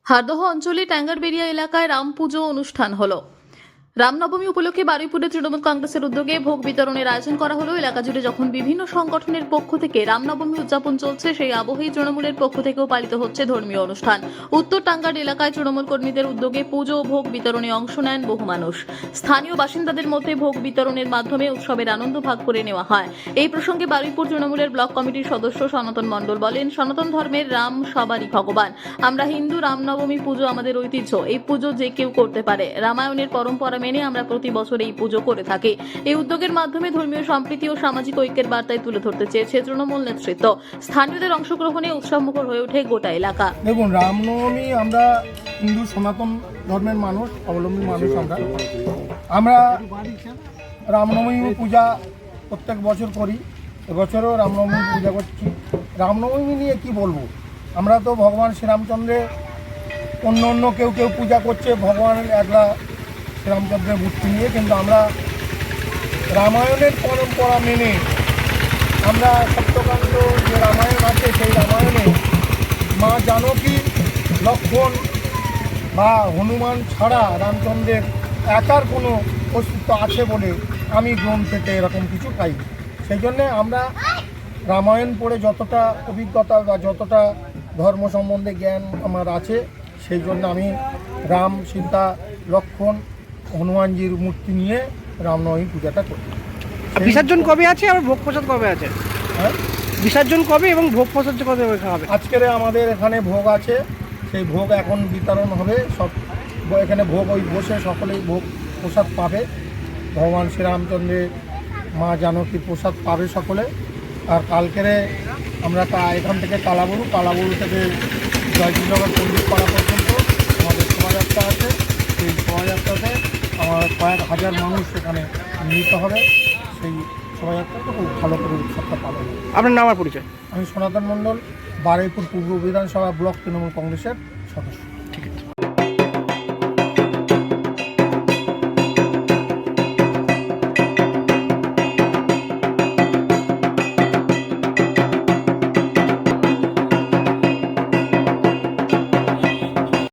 হারদহ অঞ্চলে ট্যাঙ্গারবেড়িয়া এলাকায় রাম পুজো অনুষ্ঠান হলো। রামনবমী উপলক্ষে বারুইপুরে তৃণমূল কংগ্রেসের উদ্যোগে ভোগ বিতরণের আয়োজন করা হলো। এলাকা জুড়ে যখন বিভিন্ন সংগঠনের পক্ষ থেকে রামনবমী উদযাপন চলছে, সেই আবহেই তৃণমূলের পক্ষ থেকেও পালিত হচ্ছে ধর্মীয় অনুষ্ঠান। উত্তর টাঙ্গার এলাকায় তৃণমূল কর্মীদের উদ্যোগে পুজো ও ভোগ বিতরণে অংশ নেন বহু মানুষ। স্থানীয় বাসিন্দাদের মধ্যে ভোগ বিতরণের মাধ্যমে উৎসবের আনন্দ ভাগ করে নেওয়া হয়। এই প্রসঙ্গে বারুইপুর তৃণমূলের ব্লক কমিটির সদস্য সনাতন মণ্ডল বলেন, সনাতন ধর্মের রাম সবারই ভগবান। আমরা হিন্দু, রামনবমী পুজো আমাদের ঐতিহ্য। এই পুজো যে কেউ করতে পারে। রামায়ণের পরম্পরা মেনে আমরা প্রতি বছর এই পুজো করে থাকি। এই উদ্যোগের মাধ্যমে ধর্মীয় সম্প্রীতি ও সামাজিক ঐক্যের বার্তায় তুলে ধরতে চেয়েছে তৃণমূল নেতৃত্ব। স্থানীয়দের অংশগ্রহণে উৎসবমুখর হয়ে ওঠে গোটা এলাকা। দেখুন, রামনবমী আমরা হিন্দু সনাতন ধর্মের মানুষ, অবলম্বী মানুষ। আমরা রামনবমী পূজা প্রত্যেক বছর করি। এবছরও রামনবমী পূজা করছি। রামনবমী নিয়ে কি বলবো, আমরা তো ভগবান শ্রীরামচন্দ্রের অন্য কেউ পূজা করছে ভগবানের একলা শ্রীরামচন্দ্রের মূর্তি নিয়ে, কিন্তু আমরা রামায়ণের পরম্পরা মেনে আমরা সপ্তকাণ্ড যে রামায়ণ আছে, সেই রামায়ণে মা জানকী, লক্ষ্মণ বা হনুমান ছাড়া রামচন্দ্রের একার কোনো অস্তিত্ব আছে বলে আমি গ্রন্থেতে এরকম কিছু পাই। সেই জন্যে আমরা রামায়ণ পড়ে যতটা অভিজ্ঞতা বা যতটা ধর্ম সম্বন্ধে জ্ঞান আমার আছে, সেই জন্য আমি রাম, সীতা, লক্ষ্মণ, হনুমানজির মূর্তি নিয়ে রামনবমী পূজাটা করি। বিসর্জন কবে আছে, আবার ভোগ প্রসাদ কবে আছে? হ্যাঁ, বিসর্জন কবে এবং ভোগ প্রসাদ কবে হবে? আজকের আমাদের এখানে ভোগ আছে, সেই ভোগ এখন বিতরণ হবে। সব এখানে ভোগ ওই বসে সকলেই ভোগ প্রসাদ পাবে। ভগবান শ্রীরামচন্দ্রের মা জানকী প্রসাদ পাবে সকলে। আর কালকেরে আমরা এখান থেকে কালাবুরু থেকে জয়জীনগর পণ্ডিত পাড়া পর্যন্ত আমাদের শোভাযাত্রা আছে। সেই শোভাযাত্রাতে আমার কয়েক হাজার মানুষ সেখানে মিলিত হবে। সেই শোভাযাত্রাটা খুব ভালো করে উৎসবটা পালন হবে। আপনার নাম আর পরিচয়? আমি সনাতন মণ্ডল, বারুইপুর পূর্ব বিধানসভা ব্লক তৃণমূল কংগ্রেসের সদস্য।